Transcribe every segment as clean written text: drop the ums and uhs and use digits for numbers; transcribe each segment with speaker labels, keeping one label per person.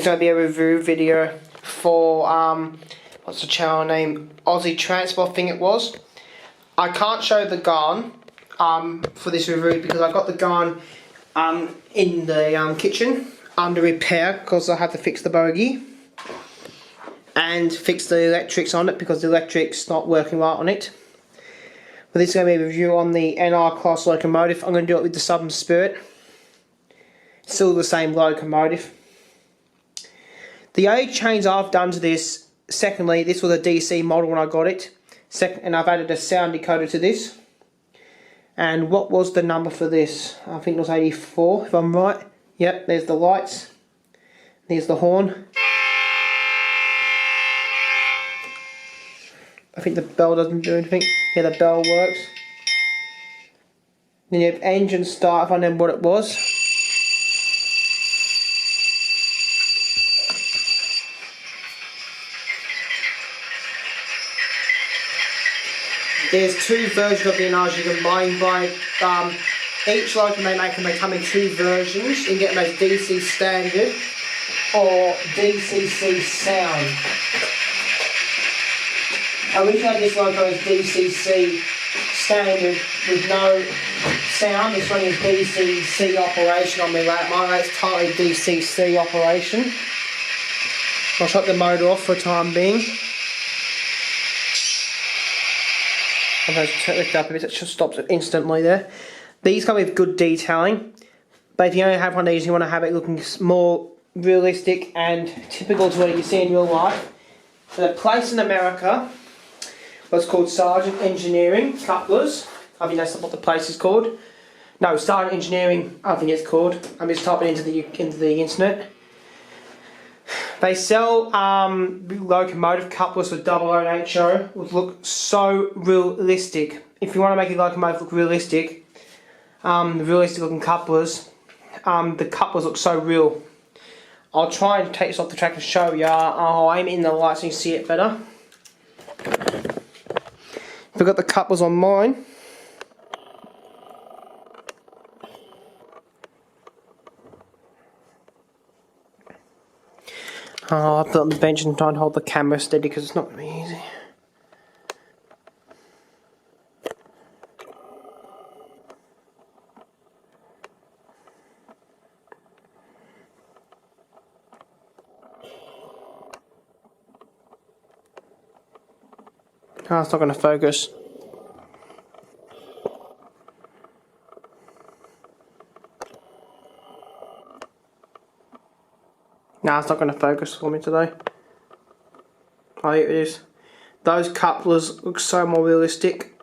Speaker 1: It's going to be a review video for, what's the channel name? Aussie Trainspotter, I think it was. I can't show the gun for this review because I got the gun in the kitchen under repair because I had to fix the bogie and fix the electrics on it because the electric's not working right on it. But this is going to be a review on the NR class locomotive. I'm going to do it with the Southern Spirit. Still the same locomotive. The only change I've done to this, secondly, this was a DC model when I got it. And I've added a sound decoder to this. And what was the number for this? I think it was 84, if I'm right. Yep, there's the lights. There's the horn. I think the bell doesn't do anything. Yeah, the bell works. Then you have engine start, if I remember what it was. There's two versions of the NRs you can buy. Each locomotive they come in two versions. You can get them as DC standard or DCC sound. Originally this loco is DCC standard with no sound. This one is DCC operation on my lap. My lap's totally DCC operation. I'll shut the motor off for the time being. I'm going to lift it up a bit, it just stops it instantly there. These come with good detailing, but if you only have one of these, you want to have it looking more realistic and typical to what you see in real life. So the place in America was called Sergeant Engineering Couplers. I think that's what the place is called. No, Sergeant Engineering, I think it's called. I'm just typing into the internet. They sell locomotive couplers for 0080, which look so realistic. If you want to make a locomotive look realistic, realistic looking couplers, the couplers look so real. I'll try and take this off the track and show you. I'll aim it in the light so you can see it better. I've got the couplers on mine. I'll put it on the bench and try and hold the camera steady because it's not going to be easy. Oh, it's not going to focus. No, it's not going to focus for me today. Oh, here it is. Those couplers look so more realistic.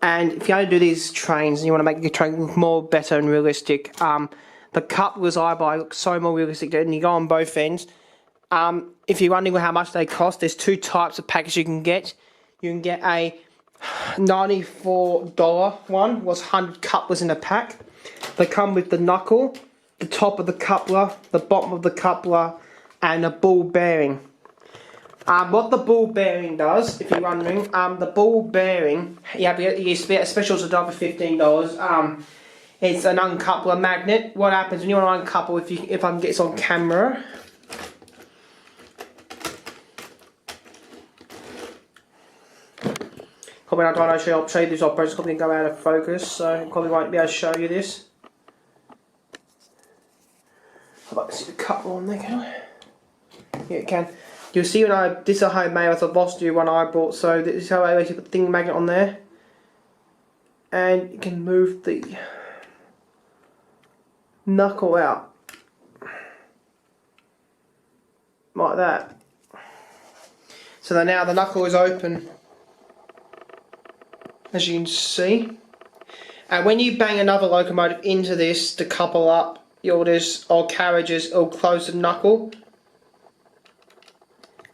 Speaker 1: And if you only do these trains and you want to make your train look more better and realistic, the couplers I buy look so more realistic and you go on both ends. If you're wondering how much they cost, there's two types of package you can get. You can get a $94 one, was 100 couplers in a pack. They come with the knuckle, the top of the coupler, the bottom of the coupler, and a ball bearing. What the ball bearing does, if you're wondering, the ball bearing, you get specials at $15. It's an uncoupler magnet. What happens when you want to uncouple, if I can get this on camera. Probably not going to show you this operation, it's probably going to go out of focus, so I probably won't be able to show you this. I'd like to see the coupler on there, can I? Yeah, it can. You'll see when this is a homemade, I lost you one I bought, so this is how I basically put the thing magnet on there. And you can move the knuckle out. Like that. So then now the knuckle is open, as you can see. And when you bang another locomotive into this to couple up, or carriages, it'll close the knuckle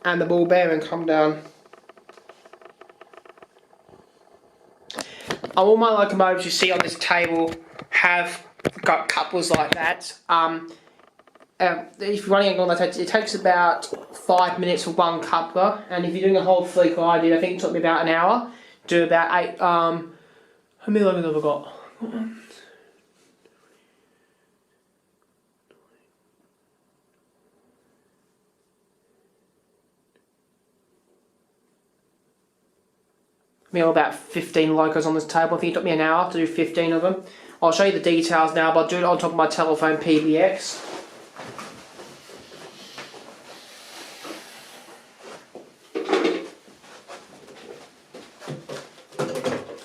Speaker 1: and the ball bearing come down. All my locomotives you see on this table have got couplers like that. If you're running on that, it takes about 5 minutes for one coupler, and if you're doing a whole fleet like I did, I think it took me about an hour. Do about 8. How many locomotives have I got? me about 15 Locos on this table. I think it took me an hour to do 15 of them. I'll show you the details now, but I'll do it on top of my telephone PBX.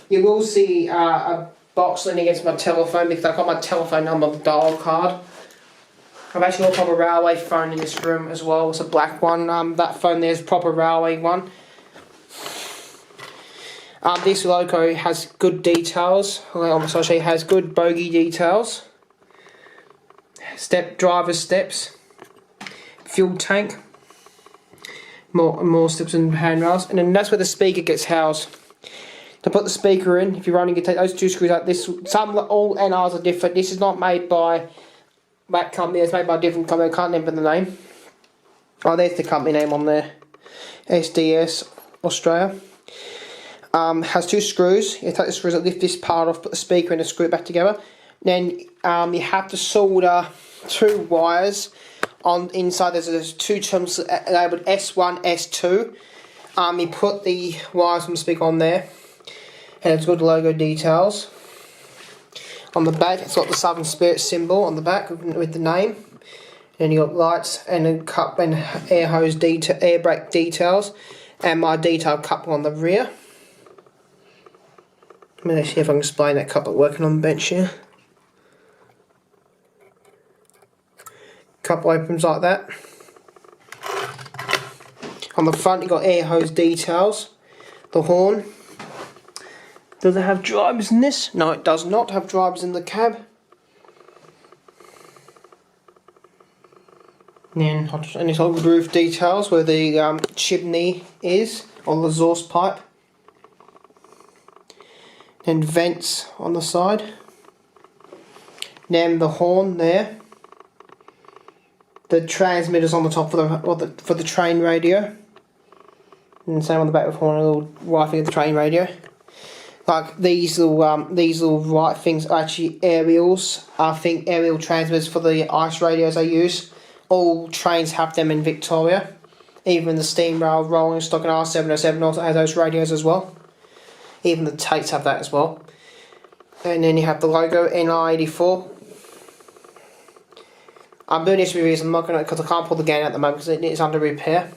Speaker 1: You will see a box leaning against my telephone because I've got my telephone number on the dial card. I've actually got a proper railway phone in this room as well. It's a black one. That phone there is a proper railway one. This Loco has good details. I'll show you, has good bogie details. Driver steps. Fuel tank. More steps and handrails. And then that's where the speaker gets housed. To put the speaker in, if you're running, you take those two screws out. All NRs are different. This is not made by that company. It's made by a different company. I can't remember the name. Oh, there's the company name on there. SDS Australia. Has two screws. You take the screws, lift this part off, put the speaker in and screw it back together. Then you have to solder two wires on inside. There's two terms labelled S1, S2. You put the wires from the speaker on there. And it's got logo details. On the back, it's got the Southern Spirit symbol on the back with the name. And you got lights and a cup and air hose air brake details, and my detail couple on the rear. Let me see if I can explain that couple working on the bench here. Couple opens like that. On the front, you got air hose details. The horn. Does it have drivers in this? No, it does not have drivers in the cab. And it's all roof details where the chimney is on the exhaust pipe. And vents on the side. Then the horn there. The transmitters on the top for the train radio. And same on the back with the horn, a little wifing of the train radio. Like these little white things are actually aerials. I think aerial transmitters for the ice radios they use. All trains have them in Victoria. Even the steam rail rolling stock and R707 also has those radios as well. Even the Tates have that as well. And then you have the logo NR84. I'm doing this reviews. I'm not gonna because I can't pull the GAN at the moment because it's under repair.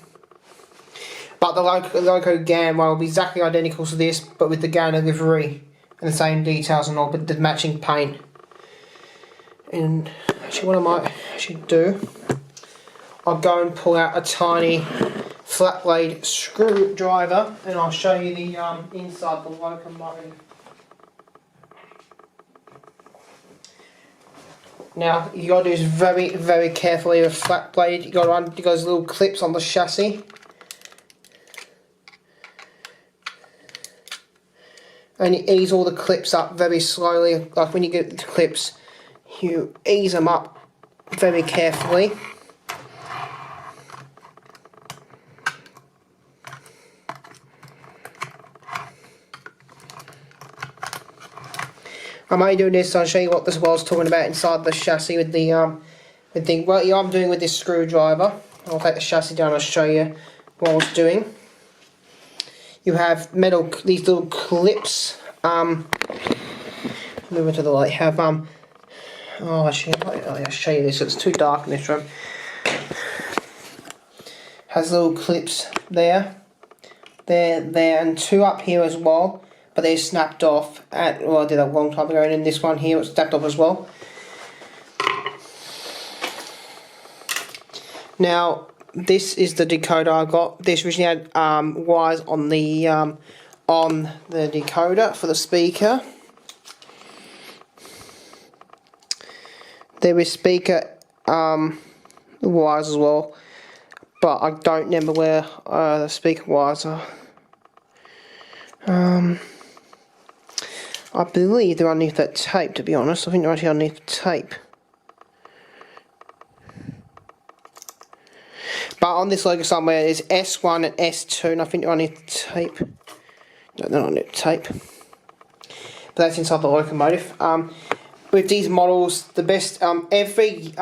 Speaker 1: But the Loco GAN one will be exactly identical to this, but with the GAN livery and the same details and all, but the matching paint. And actually, what I might actually do, I'll go and pull out a tiny flat blade screwdriver, and I'll show you the inside the locomotive. Now you got to do this very, very carefully with a flat blade. You got to undo those little clips on the chassis. And you ease all the clips up very slowly. Like when you get the clips, you ease them up very carefully. I'm only doing this so I'll show you what this was talking about inside the chassis with the thing. Well, yeah, I'm doing with this screwdriver. I'll take the chassis down and I'll show you what I was doing. You have these little clips. Move into the light. Have I'll show you this. It's too dark in this room. Has little clips there, and two up here as well. But they're snapped off. I did that a long time ago, and in this one here, it's snapped off as well. Now, this is the decoder I got. This originally had wires on the decoder for the speaker. There is speaker wires as well, but I don't remember where the speaker wires are. I believe they're underneath that tape, to be honest. I think they're actually underneath the tape. But on this logo somewhere, there's S1 and S2, and I think they're underneath the tape. No, they're not underneath the tape. But that's inside the locomotive. With these models, the best, every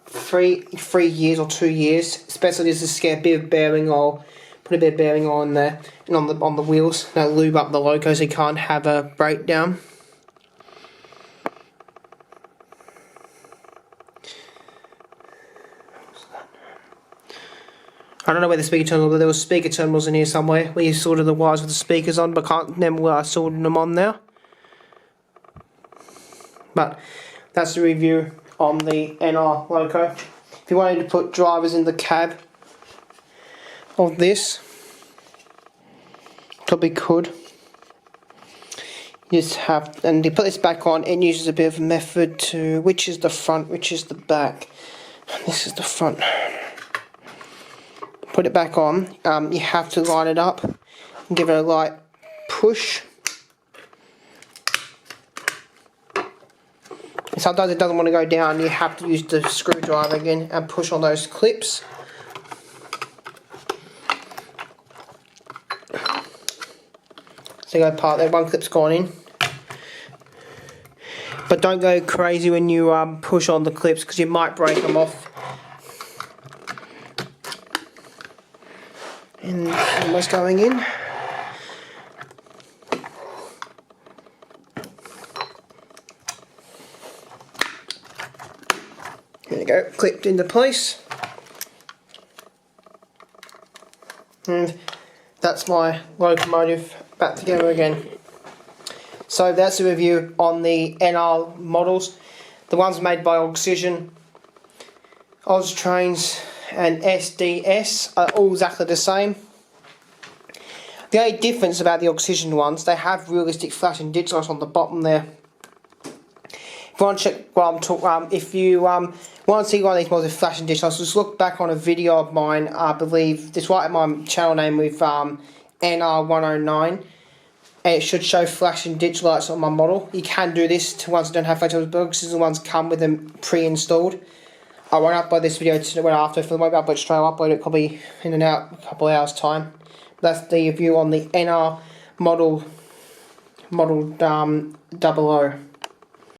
Speaker 1: 3 years or 2 years, especially if there's a bit of bearing or Put a bit of bearing on there and on the wheels. Now lube up the Loco so you can't have a breakdown. I don't know where the speaker terminal, but there was speaker terminals in here somewhere where you sorted the wires with the speakers on, but I can't remember where I sorted them on now. But that's the review on the NR Loco. If you wanted to put drivers in the cab of this, probably could. You just have, and to put this back on, it uses a bit of a method to, which is the front, which is the back. And this is the front. Put it back on, you have to line it up and give it a light push. Sometimes it doesn't want to go down, you have to use the screwdriver again and push on those clips. So you go part there, one clip's gone in. But don't go crazy when you push on the clips because you might break them off. And almost going in. There you go, clipped into place. And that's my locomotive back together again. So that's a review on the NR models. The ones made by Oxygen, Oz Trains and SDS are all exactly the same. The only difference about the Oxygen ones, they have realistic flashing ditch lights on the bottom there. If you want to check what I'm talking, if you want to see one of these models with flashing ditch lights, just look back on a video of mine. I believe it's right at my channel name with NR109, and it should show flashing ditch lights on my model. You can do this to ones that don't have flashing ditch lights because the ones come with them pre-installed. I won't upload this video to after, for the moment I'll straight I'll upload it probably in and out a couple of hours time. That's the review on the NR model 00.